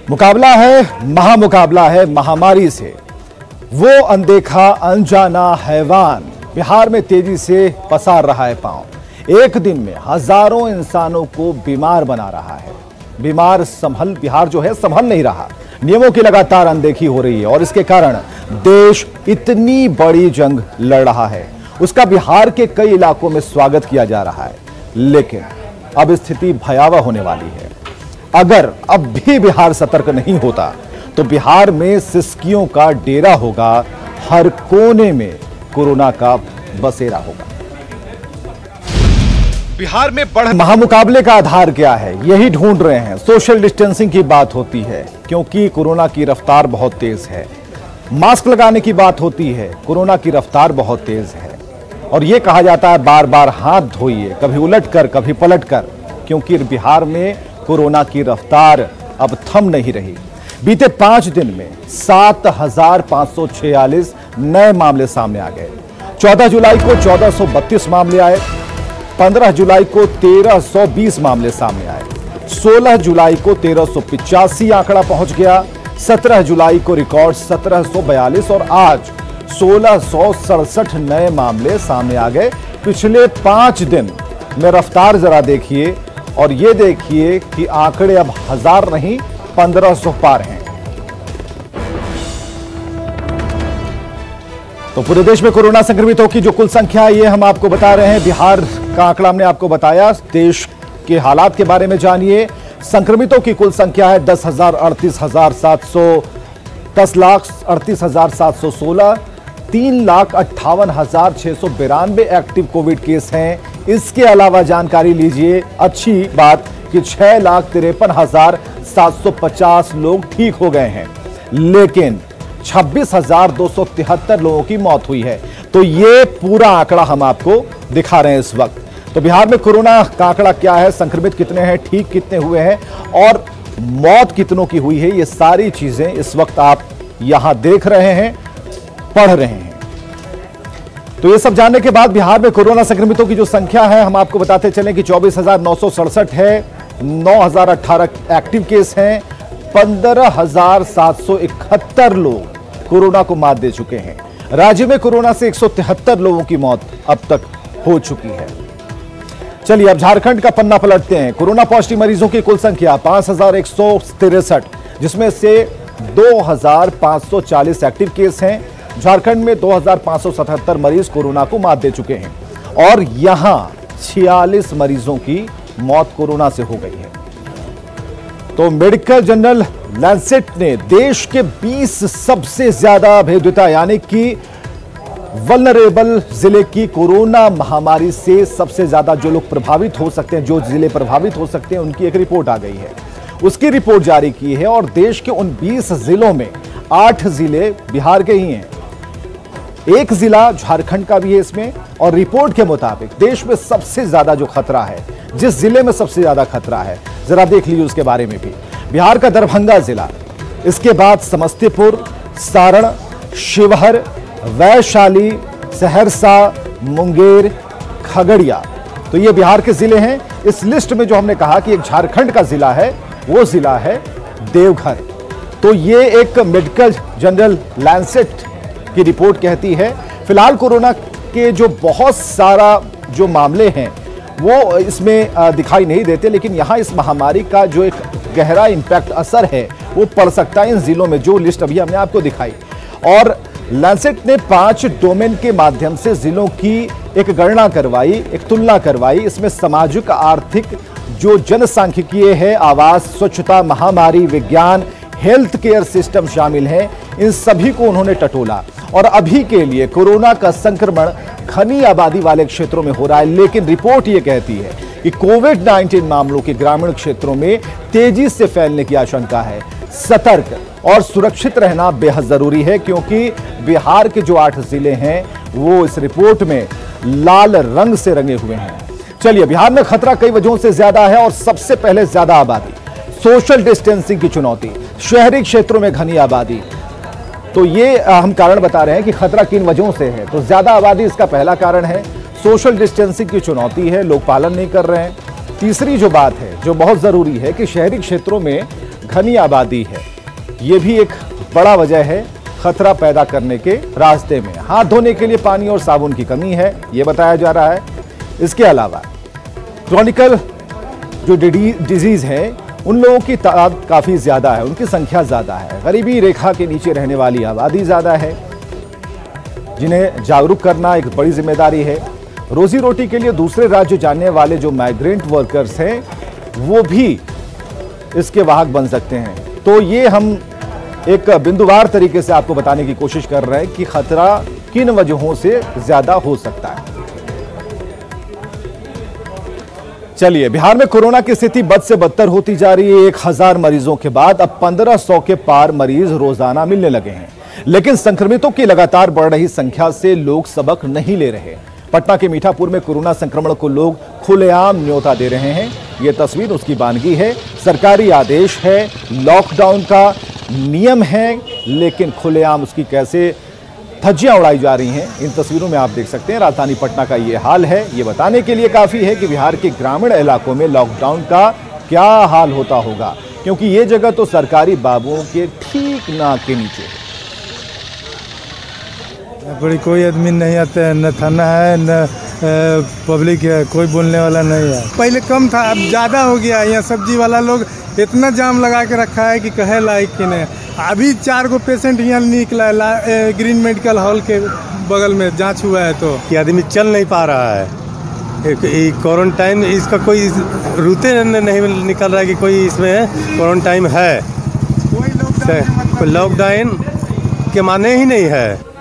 मुकाबला है, महामुकाबला है महामारी से। वो अनदेखा अनजाना हैवान बिहार में तेजी से पसार रहा है पांव। एक दिन में हजारों इंसानों को बीमार बना रहा है। बिहार जो है संभल नहीं रहा। नियमों की लगातार अनदेखी हो रही है और इसके कारण देश इतनी बड़ी जंग लड़ रहा है। उसका बिहार के कई इलाकों में स्वागत किया जा रहा है, लेकिन अब स्थिति भयावह होने वाली है। अगर अब भी बिहार सतर्क नहीं होता तो बिहार में सिसकियों का डेरा होगा, हर कोने में कोरोना का बसेरा होगा। बिहार में महामुकाबले का आधार क्या है, यही ढूंढ रहे हैं। सोशल डिस्टेंसिंग की बात होती है क्योंकि कोरोना की रफ्तार बहुत तेज है। मास्क लगाने की बात होती है, कोरोना की रफ्तार बहुत तेज है। और यह कहा जाता है बार बार हाथ धोइए, कभी उलटकर कभी पलटकर, क्योंकि बिहार में कोरोना की रफ्तार अब थम नहीं रही। बीते 5 दिन में 7,546 नए मामले सामने आ गए। 14 जुलाई को 1432 मामले आए, 15 जुलाई को 1320 मामले सामने आए, 16 जुलाई को 1385 आंकड़ा पहुंच गया, 17 जुलाई को रिकॉर्ड 1742 और आज 1667 नए मामले सामने आ गए। पिछले 5 दिन में रफ्तार जरा देखिए और ये देखिए कि आंकड़े अब 1000 नहीं 1500 पार हैं। तो पूरे देश में कोरोना संक्रमितों की जो कुल संख्या है ये हम आपको बता रहे हैं। बिहार का आंकड़ा हमने आपको बताया। देश के हालात के बारे में जानिए। संक्रमितों की कुल संख्या है 10,38,716, 3,58,692 एक्टिव कोविड केस हैं। इसके अलावा जानकारी लीजिए, अच्छी बात कि 6,53,750 लोग ठीक हो गए हैं, लेकिन 26,273 लोगों की मौत हुई है। तो ये पूरा आंकड़ा हम आपको दिखा रहे हैं इस वक्त। तो बिहार में कोरोना का आंकड़ा क्या है, संक्रमित कितने हैं, ठीक कितने हुए हैं और मौत कितनों की हुई है, ये सारी चीजें इस वक्त आप यहां देख रहे हैं, पढ़ रहे हैं। तो ये सब जानने के बाद बिहार में कोरोना संक्रमितों की जो संख्या है हम आपको बताते चलें कि 24,967 है, 9,018 एक्टिव केस हैं, 15,771 लोग कोरोना को मात दे चुके हैं। राज्य में कोरोना से 173 लोगों की मौत अब तक हो चुकी है। चलिए अब झारखंड का पन्ना पलटते हैं। कोरोना पॉजिटिव मरीजों की कुल संख्या 5,163, जिसमें से 2,540 एक्टिव केस हैं। झारखंड में 2,577 मरीज कोरोना को मात दे चुके हैं और यहां 46 मरीजों की मौत कोरोना से हो गई है। तो मेडिकल जर्नल लैंसेट ने देश के 20 सबसे ज्यादा भेद्यता यानी कि वल्नरेबल जिले की कोरोना महामारी से सबसे ज्यादा जो लोग प्रभावित हो सकते हैं, जो जिले प्रभावित हो सकते हैं, उनकी एक रिपोर्ट आ गई है। उसकी रिपोर्ट जारी की है और देश के उन 20 जिलों में 8 जिले बिहार के ही हैं, एक जिला झारखंड का भी है इसमें। और रिपोर्ट के मुताबिक देश में सबसे ज्यादा जो खतरा है, जिस जिले में सबसे ज्यादा खतरा है, जरा देख लीजिए उसके बारे में भी। बिहार का दरभंगा जिला, इसके बाद समस्तीपुर, सारण, शिवहर, वैशाली, सहरसा, मुंगेर, खगड़िया। तो ये बिहार के जिले हैं। इस लिस्ट में जो हमने कहा कि एक झारखंड का जिला है, वो जिला है देवघर। तो ये एक मेडिकल जर्नल लैंसेट की रिपोर्ट कहती है फिलहाल कोरोना के जो बहुत सारा जो मामले हैं वो इसमें दिखाई नहीं देते, लेकिन यहां इस महामारी का जो एक गहरा इंपैक्ट असर है वो पड़ सकता है इन जिलों में, जो लिस्ट अभी हमने आपको दिखाई। और लैंसेट ने 5 डोमेन के माध्यम से जिलों की एक गणना करवाई, एक तुलना करवाई। इसमें सामाजिक, आर्थिक, जो जनसांख्यिकीय है, आवास, स्वच्छता, महामारी, विज्ञान, हेल्थ केयर सिस्टम शामिल हैं। इन सभी को उन्होंने टटोला और अभी के लिए कोरोना का संक्रमण घनी आबादी वाले क्षेत्रों में हो रहा है, लेकिन रिपोर्ट यह कहती है कि कोविड-19 मामलों के ग्रामीण क्षेत्रों में तेजी से फैलने की आशंका है। सतर्क और सुरक्षित रहना बेहद जरूरी है, क्योंकि बिहार के जो 8 जिले हैं वो इस रिपोर्ट में लाल रंग से रंगे हुए हैं। चलिए, बिहार में खतरा कई वजहों से ज्यादा है और सबसे पहले ज्यादा आबादी, सोशल डिस्टेंसिंग की चुनौती, शहरी क्षेत्रों में घनी आबादी। तो ये हम कारण बता रहे हैं कि खतरा किन वजहों से है। तो ज्यादा आबादी इसका पहला कारण है, सोशल डिस्टेंसिंग की चुनौती है, लोग पालन नहीं कर रहे हैं। तीसरी जो बात है, जो बहुत जरूरी है, कि शहरी क्षेत्रों में घनी आबादी है, ये भी एक बड़ा वजह है खतरा पैदा करने के रास्ते में। हाथ धोने के लिए पानी और साबुन की कमी है, ये बताया जा रहा है। इसके अलावा क्रॉनिकल जो डिजीज है उन लोगों की तादाद काफी ज्यादा है, उनकी संख्या ज्यादा है। गरीबी रेखा के नीचे रहने वाली आबादी ज्यादा है, जिन्हें जागरूक करना एक बड़ी जिम्मेदारी है। रोजी रोटी के लिए दूसरे राज्य जाने वाले जो माइग्रेंट वर्कर्स हैं वो भी इसके वाहक बन सकते हैं। तो ये हम एक बिंदुवार तरीके से आपको बताने की कोशिश कर रहे हैं कि खतरा किन वजहों से ज्यादा हो सकता है। चलिए, बिहार में कोरोना की स्थिति बद से बदतर होती जा रही है। 1000 मरीजों के बाद अब 1500 के पार मरीज रोजाना मिलने लगे हैं, लेकिन संक्रमितों की लगातार बढ़ रही संख्या से लोग सबक नहीं ले रहे। पटना के मीठापुर में कोरोना संक्रमण को लोग खुलेआम न्योता दे रहे हैं। यह तस्वीर उसकी वानगी है। सरकारी आदेश है, लॉकडाउन का नियम है, लेकिन खुलेआम उसकी कैसे धज्जियां उड़ाई जा रही हैं, इन तस्वीरों में आप देख सकते हैं। राजधानी पटना का ये हाल है। ये बताने के लिए काफी है कि बिहार के ग्रामीण इलाकों में लॉकडाउन का क्या हाल होता होगा, क्योंकि ये जगह तो सरकारी बाबुओं के ठीक नाक के नीचे है। बड़ी कोई आदमी नहीं आते हैं, न थाना है न पब्लिक है, कोई बोलने वाला नहीं है। पहले कम था, अब ज़्यादा हो गया। यहाँ सब्जी वाला लोग इतना जाम लगा के रखा है कि कहे लायक कि नहीं। अभी 4 गो पेशेंट यहाँ निकला है ग्रीन मेडिकल हॉल के बगल में, जांच हुआ है तो कि आदमी चल नहीं पा रहा है। क्वारंटाइन इसका कोई रूते नहीं निकल रहा है कि कोई इसमें क्वारंटाइन है, कोई लॉकडाउन के माने ही नहीं है।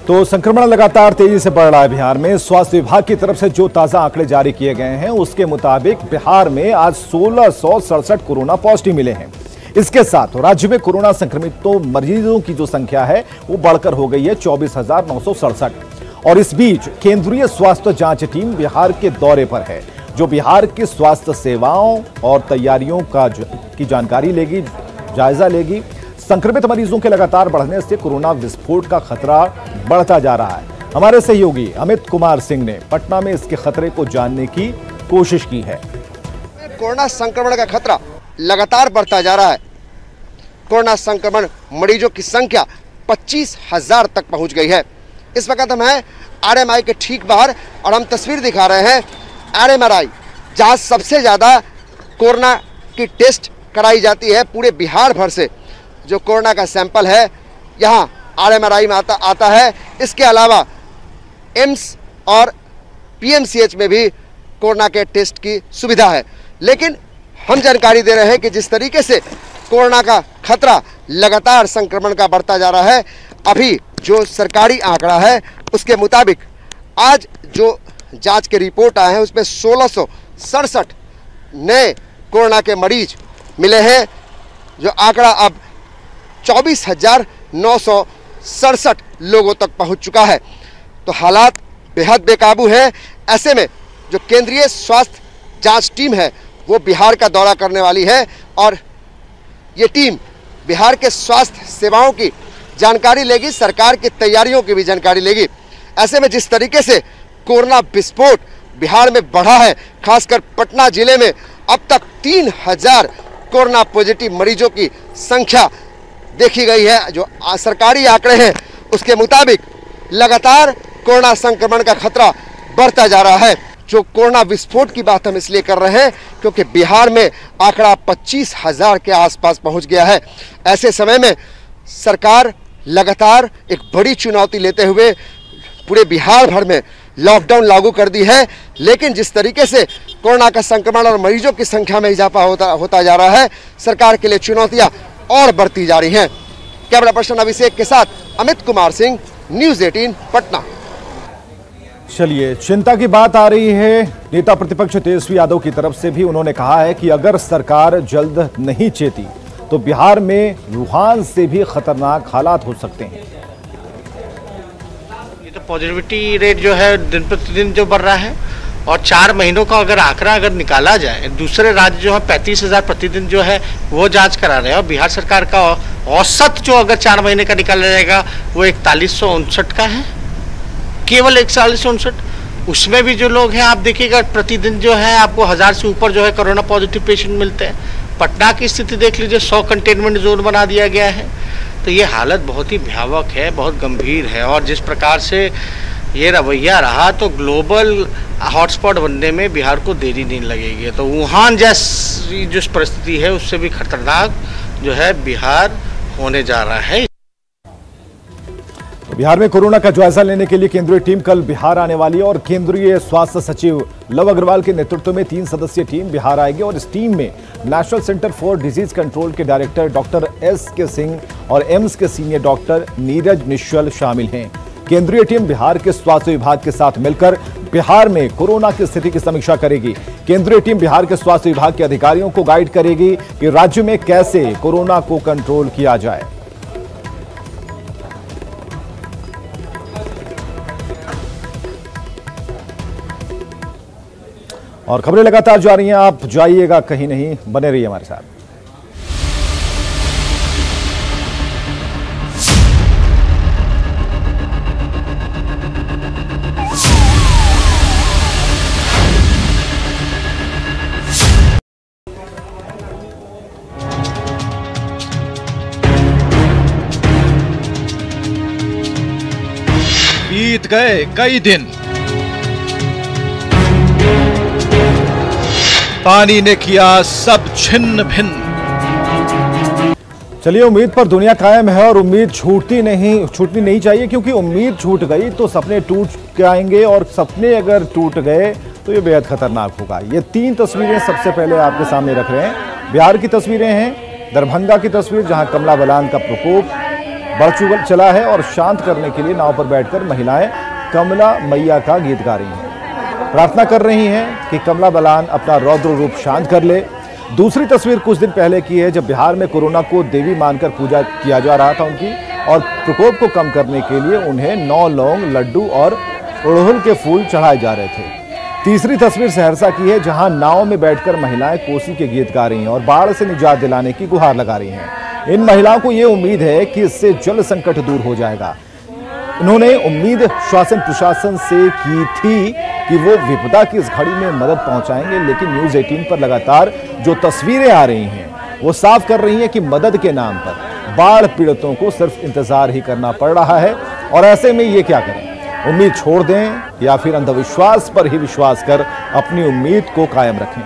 तो संक्रमण लगातार तेजी से बढ़ रहा है बिहार में। स्वास्थ्य विभाग की तरफ से जो ताजा आंकड़े जारी किए गए हैं उसके मुताबिक बिहार में आज 1667 कोरोना पॉजिटिव मिले हैं। इसके साथ राज्य में कोरोना संक्रमितों मरीजों की जो संख्या है वो बढ़कर हो गई है 24,967। और इस बीच केंद्रीय स्वास्थ्य जांच टीम बिहार के दौरे पर है, जो बिहार की स्वास्थ्य सेवाओं और तैयारियों की जानकारी लेगी, जायजा लेगी। संक्रमित मरीजों के लगातार बढ़ने से कोरोना विस्फोट का खतरा बढ़ता जा रहा है। हमारे सहयोगी अमित कुमार सिंह ने पटना में इसके खतरे को जानने की कोशिश की है। कोरोना संक्रमण का खतरा लगातार बढ़ता जा रहा है। कोरोना संक्रमण मरीजों की संख्या 25,000 तक पहुंच गई है। इस वक्त हम हैं आरएमआई के ठीक बाहर और हम तस्वीर दिखा रहे हैं आरएमआई, जहां सबसे ज्यादा कोरोना की टेस्ट कराई जाती है पूरे बिहार भर से। जो कोरोना का सैंपल है यहाँ आरएमआई में आता है। इसके अलावा एम्स और पीएमसीएच में भी कोरोना के टेस्ट की सुविधा है। लेकिन हम जानकारी दे रहे हैं कि जिस तरीके से कोरोना का खतरा लगातार संक्रमण का बढ़ता जा रहा है, अभी जो सरकारी आंकड़ा है उसके मुताबिक आज जो जांच के रिपोर्ट आए हैं उसमें 1667 नए कोरोना के मरीज मिले हैं, जो आंकड़ा अब 24,967 लोगों तक पहुंच चुका है। तो हालात बेहद बेकाबू है। ऐसे में जो केंद्रीय स्वास्थ्य जांच टीम है वो बिहार का दौरा करने वाली है और ये टीम बिहार के स्वास्थ्य सेवाओं की जानकारी लेगी, सरकार की तैयारियों की भी जानकारी लेगी। ऐसे में जिस तरीके से कोरोना विस्फोट बिहार में बढ़ा है, खासकर पटना जिले में अब तक 3000 कोरोना पॉजिटिव मरीजों की संख्या देखी गई है। जो सरकारी आंकड़े हैं उसके मुताबिक लगातार कोरोना संक्रमण का खतरा बढ़ता जा रहा है। जो कोरोना विस्फोट की बात हम इसलिए कर रहे हैं क्योंकि बिहार में आंकड़ा 25,000 के आसपास पहुंच गया है। ऐसे समय में सरकार लगातार एक बड़ी चुनौती लेते हुए पूरे बिहार भर में लॉकडाउन लागू कर दी है। लेकिन जिस तरीके से कोरोना का संक्रमण और मरीजों की संख्या में इजाफा होता जा रहा है, सरकार के लिए चुनौतियां और बढ़ती जा रही हैं। कैमरा पर्सन अभिषेक के साथ अमित कुमार सिंह, न्यूज़ 18 पटना। चलिए, चिंता की बात आ रही है नेता प्रतिपक्ष तेजस्वी यादव की तरफ से भी। उन्होंने कहा है कि अगर सरकार जल्द नहीं चेती तो बिहार में वुहान से भी खतरनाक हालात हो सकते हैं। ये तो पॉजिटिविटी रेट जो है दिन प्रतिदिन जो बढ़ रहा है और 4 महीनों का अगर आंकड़ा अगर निकाला जाए, दूसरे राज्य जो है 35,000 प्रतिदिन जो है वो जांच करा रहे हैं और बिहार सरकार का औसत जो अगर 4 महीने का निकाला जाएगा वो 4159 का है, केवल 4159। उसमें भी जो लोग हैं आप देखिएगा प्रतिदिन जो है आपको 1000 से ऊपर जो है कोरोना पॉजिटिव पेशेंट मिलते हैं। पटना की स्थिति देख लीजिए, 100 कंटेनमेंट जोन बना दिया गया है। तो ये हालत बहुत ही भयावह है, बहुत गंभीर है। और जिस प्रकार से ये रवैया रहा तो ग्लोबल हॉटस्पॉट बनने में बिहार को देरी नहीं लगेगी। तो वुहान जैसी जो परिस्थिति है उससे भी खतरनाक जो है बिहार होने जा रहा है। बिहार में कोरोना का जायजा लेने के लिए केंद्रीय टीम कल बिहार आने वाली है और केंद्रीय स्वास्थ्य सचिव लव अग्रवाल के नेतृत्व में 3 सदस्यीय टीम बिहार आएगी और इस टीम में national centre for disease control के डायरेक्टर डॉक्टर S.K. सिंह और एम्स के सीनियर डॉक्टर नीरज निश्चल शामिल हैं। केंद्रीय टीम बिहार के स्वास्थ्य विभाग के साथ मिलकर बिहार में कोरोना की स्थिति की समीक्षा करेगी। केंद्रीय टीम बिहार के स्वास्थ्य विभाग के अधिकारियों को गाइड करेगी कि राज्य में कैसे कोरोना को कंट्रोल किया जाए। और खबरें लगातार जारी हैं, आप जाइएगा कहीं नहीं, बने रहिए हमारे साथ। बीत गए कई दिन, पानी ने किया सब छिन्न भिन्न। चलिए, उम्मीद पर दुनिया कायम है और उम्मीद छूटनी नहीं चाहिए, क्योंकि उम्मीद छूट गई तो सपने टूट के आएंगे और सपने अगर टूट गए तो ये बेहद खतरनाक होगा। ये 3 तस्वीरें सबसे पहले आपके सामने रख रहे हैं। बिहार की तस्वीरें हैं, दरभंगा की तस्वीर जहां कमला बलान का प्रकोप बढ़ चला है और शांत करने के लिए नाव पर बैठकर महिलाएं कमला मैया का गीत गा रही हैं, प्रार्थना कर रही हैं कि कमला बलान अपना रौद्र रूप शांत कर ले। दूसरी तस्वीर कुछ दिन पहले की है, जब बिहार में कोरोना को देवी मानकर पूजा किया जा रहा था उनकी, और प्रकोप को कम करने के लिए उन्हें 9 लौंग, लड्डू और अड़हुल के फूल चढ़ाए जा रहे थे। तीसरी तस्वीर सहरसा की है, जहां नाव में बैठकर महिलाएं कोसी के गीत गा रही हैं और बाढ़ से निजात दिलाने की गुहार लगा रही हैं। इन महिलाओं को ये उम्मीद है कि इससे जल संकट दूर हो जाएगा। उन्होंने उम्मीद शासन प्रशासन से की थी कि वो विपदा की इस घड़ी में मदद पहुंचाएंगे, लेकिन न्यूज़ 18 पर लगातार जो तस्वीरें आ रही हैं वो साफ कर रही हैं कि मदद के नाम पर बाढ़ पीड़ितों को सिर्फ इंतजार ही करना पड़ रहा है। और ऐसे में ये क्या करें, उम्मीद छोड़ दें या फिर अंधविश्वास पर ही विश्वास कर अपनी उम्मीद को कायम रखें।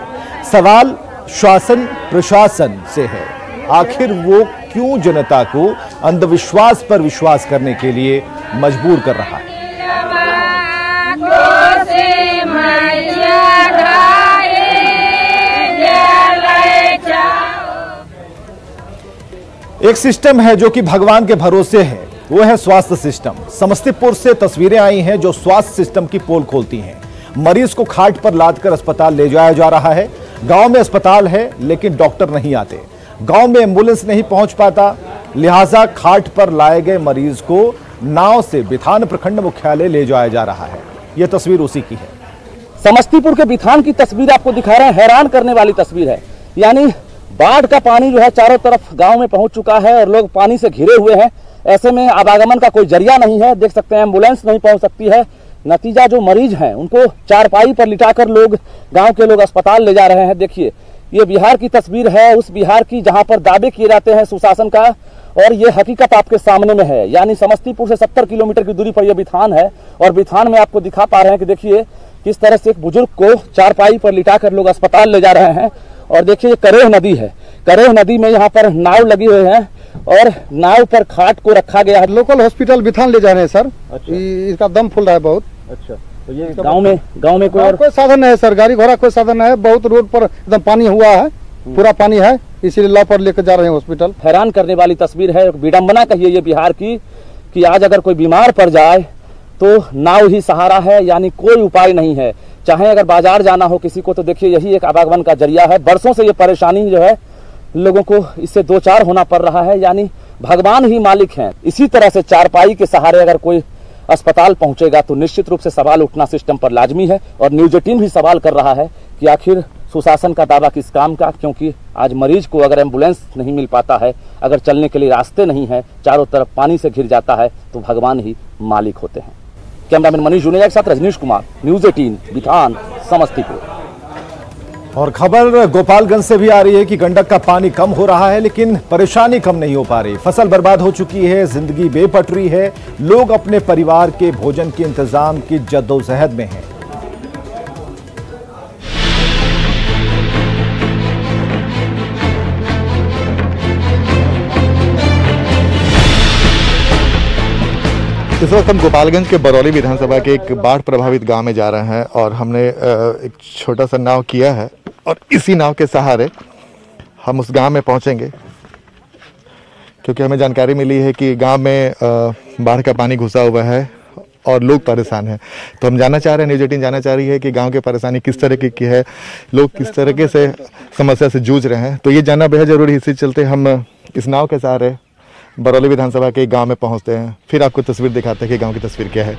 सवाल शासन प्रशासन से है, आखिर वो क्यों जनता को अंधविश्वास पर विश्वास करने के लिए मजबूर कर रहा है। एक सिस्टम है जो कि भगवान के भरोसे है, वो है स्वास्थ्य सिस्टम। समस्तीपुर से तस्वीरें आई हैं जो स्वास्थ्य सिस्टम की पोल खोलती हैं। मरीज को खाट पर लादकर अस्पताल ले जाया जा रहा है। गांव में अस्पताल है लेकिन डॉक्टर नहीं आते, गांव में एम्बुलेंस नहीं पहुंच पाता, लिहाजा खाट पर लाए गए मरीज को नाव से बिथान प्रखंड मुख्यालय ले जाया जा रहा है। यह तस्वीर उसी की है। समस्तीपुर के बिथान की तस्वीर आपको दिखा रहे हैं, हैरान करने वाली तस्वीर है। यानी बाढ़ का पानी जो है चारों तरफ गांव में पहुंच चुका है और लोग पानी से घिरे हुए हैं। ऐसे में आवागमन का कोई जरिया नहीं है, देख सकते हैं एम्बुलेंस नहीं पहुंच सकती है। नतीजा जो मरीज हैं उनको चारपाई पर लिटाकर लोग गांव के लोग अस्पताल ले जा रहे हैं। देखिए, ये बिहार की तस्वीर है, उस बिहार की जहां पर दावे किए जाते हैं सुशासन का, और ये हकीकत आपके सामने में है। यानी समस्तीपुर से 70 किलोमीटर की दूरी पर यह बिथान है और बिथान में आपको दिखा पा रहे हैं कि देखिए किस तरह से एक बुजुर्ग को चारपाई पर लिटाकर लोग अस्पताल ले जा रहे हैं। और देखिए ये करेह नदी है, करेह नदी में यहाँ पर नाव लगी हुई है और नाव पर खाट को रखा गया है। लोकल हॉस्पिटल बिथान ले जा रहे हैं सर। अच्छा। इसका दम फूल रहा है बहुत। अच्छा, तो ये गांव में कोई साधन नहीं है सर, गाड़ी घोड़ा कोई साधन नहीं है। बहुत रोड पर एकदम पानी हुआ है, पूरा पानी है, इसीलिए लाभ पर लेकर जा रहे हैं हॉस्पिटल। हैरान करने वाली तस्वीर है, विडंबना कहिए ये बिहार की कि आज अगर कोई बीमार पड़ जाए तो नाव ही सहारा है, यानी कोई उपाय नहीं है। चाहे अगर बाजार जाना हो किसी को तो देखिए यही एक आवागमन का जरिया है। बरसों से ये परेशानी जो है लोगों को इससे दो चार होना पड़ रहा है, यानी भगवान ही मालिक हैं। इसी तरह से चारपाई के सहारे अगर कोई अस्पताल पहुंचेगा तो निश्चित रूप से सवाल उठना सिस्टम पर लाजमी है। और न्यूज़ 18 भी सवाल कर रहा है कि आखिर सुशासन का दावा किस काम का, क्योंकि आज मरीज को अगर एम्बुलेंस नहीं मिल पाता है, अगर चलने के लिए रास्ते नहीं है, चारों तरफ पानी से घिर जाता है, तो भगवान ही मालिक होते हैं। कैमरामैन मनीष जुनेजा के साथ रजनीश कुमार, न्यूज़ 18 बिथान, समस्तीपुर। और खबर गोपालगंज से भी आ रही है कि गंडक का पानी कम हो रहा है, लेकिन परेशानी कम नहीं हो पा रही। फसल बर्बाद हो चुकी है, जिंदगी बेपटरी है, लोग अपने परिवार के भोजन के इंतजाम की जद्दोजहद में हैं। इस वक्त हम गोपालगंज के बरौली विधानसभा के एक बाढ़ प्रभावित गांव में जा रहे हैं और हमने एक छोटा सा नाव किया है और इसी नाव के सहारे हम उस गांव में पहुंचेंगे, क्योंकि हमें जानकारी मिली है कि गांव में बाढ़ का पानी घुसा हुआ है और लोग परेशान हैं। तो हम जानना चाह रहे हैं, न्यूज़ 18 जानना चाह रही है कि गांव की परेशानी किस तरह की है, लोग किस तरीके से समस्या से जूझ रहे हैं। तो ये जानना बेहद जरूरी है। इसी चलते हम इस नाव के सहारे बरौली विधानसभा के गांव में पहुंचते हैं, फिर आपको तस्वीर दिखाते हैं कि गांव की तस्वीर क्या है।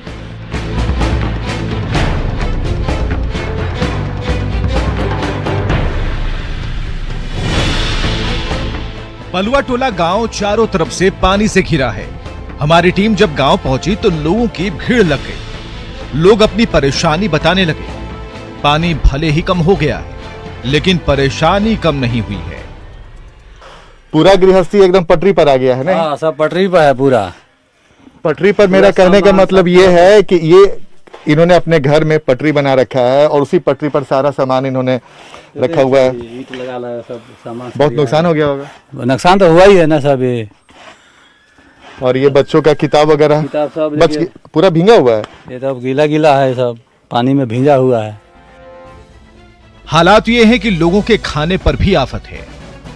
बलुआ टोला गांव चारों तरफ से पानी से घिरा है। हमारी टीम जब गांव पहुंची तो लोगों की भीड़ लग गई। लोग अपनी परेशानी बताने लगे। पानी भले ही कम हो गया है, लेकिन परेशानी कम नहीं हुई है। पूरा गृहस्थी एकदम पटरी पर आ गया है ना? हाँ, सब पटरी पर है पूरा। पटरी पर मेरा कहने का मतलब ये है कि ये इन्होंने अपने घर में पटरी बना रखा है और उसी पटरी पर सारा सामान इन्होंने रखा हुआ है। ईंट लगा लगा सब सामान, बहुत नुकसान हो गया होगा। नुकसान तो हुआ ही है ना सब। ये और ये बच्चों का किताब वगैरह सब पूरा भींगा हुआ है। ये सब गीला गीला है, सब पानी में भींजा हुआ है। हालात ये है कि लोगों के खाने पर भी आफत है।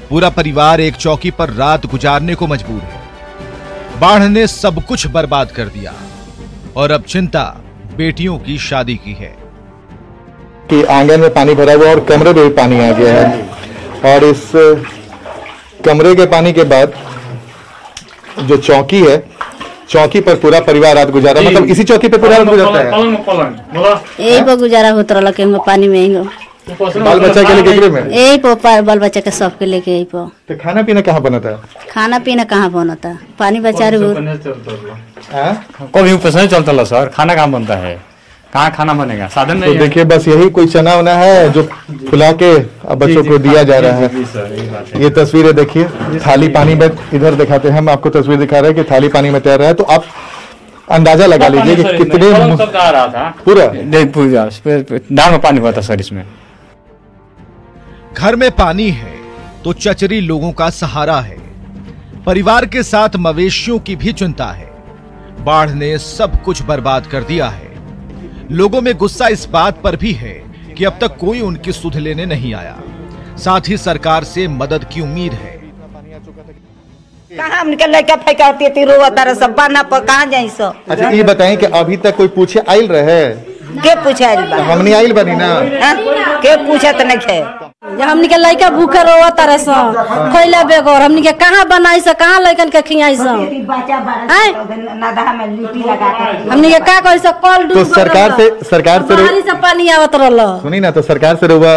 पूरा परिवार एक चौकी पर रात गुजारने को मजबूर है। बाढ़ ने सब कुछ बर्बाद कर दिया और अब चिंता बेटियों की शादी की है कि आंगन में पानी भरा हुआ और कमरे में भी पानी आ गया है। और इस कमरे के पानी के बाद जो चौकी है, चौकी पर पूरा परिवार रात गुजारा। मतलब इसी चौकी पे पूरा रात गुजारता है। यही पर गुजारा होता रहा पानी में। बाल बच्चा के लेके में यही पर बाल बच्चा के सबके लेके यही पर। तो खाना पीना कहाँ बनता है? खाना पीना कहाँ बनता? पानी बचा रहे कभी पैसा चलता ला सर, खाना कहाँ बनता है? कहाँ खाना बनेगा? साधन नहीं। तो देखिए बस यही कोई चना वना है जो फुला के अब बच्चों को दिया जा रहा है। ये तस्वीरें देखिए, थाली पानी में इधर दिखाते हैं, हम आपको तस्वीर दिखा रहे हैं कि थाली पानी में तैर रहा है। तो आप अंदाजा लगा लीजिए कि कितने पूरा दाल में पानी हुआ था सर। इसमें घर में पानी है तो चचरी लोगों का सहारा है। परिवार के साथ मवेशियों की भी चिंता है। बाढ़ ने सब कुछ बर्बाद कर दिया है। लोगों में गुस्सा इस बात पर भी है कि अब तक कोई उनकी सुध लेने नहीं आया। साथ ही सरकार से मदद की उम्मीद है। कहाँ निकल लड़का फेंका होती है, रोवा तारा सब बाना पर कहाँ जाई सो। अच्छा ये बताएं कि अभी तक कोई पूछे आइल रहे? के पूछे आइल बा? हमनी आइल बनी ना। के पूछे तो नहीं खे। हमनी के लड़का भूखे रोवा तारा सो, खोइला बेगोर हमनी के कहाँ बनाई सो, कहाँ लड़कन के खियाई सो। हमनी के का करी सो, कल तो सरकार से पानी आवत रहलो। सुनी ना, तो सरकार से रोवा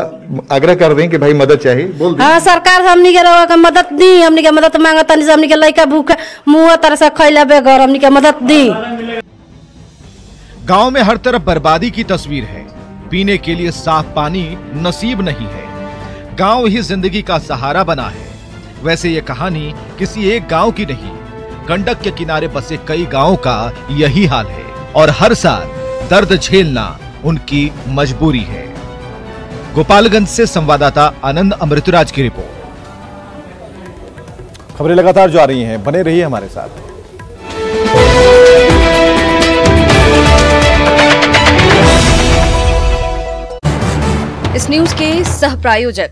आग्रह कर दें कि भाई मदद चाहिए, बोल हाँ सरकार हमनी के रोवा के मदद दी। हमनी के मदद मांगत तनी, हमनी के लड़का भूखे मुँह तारा से खइला बेगोर, हमनी के मदद दी। गांव में हर तरफ बर्बादी की तस्वीर है। पीने के लिए साफ पानी नसीब नहीं है। गांव ही जिंदगी का सहारा बना है। वैसे ये कहानी किसी एक गांव की नहीं, गंडक के किनारे बसे कई गांवों का यही हाल है और हर साल दर्द झेलना उनकी मजबूरी है। गोपालगंज से संवाददाता आनंद अमृतराज की रिपोर्ट। खबरें लगातार जारी हैं, बने रहिए हमारे साथ। इस न्यूज के सह प्रायोजक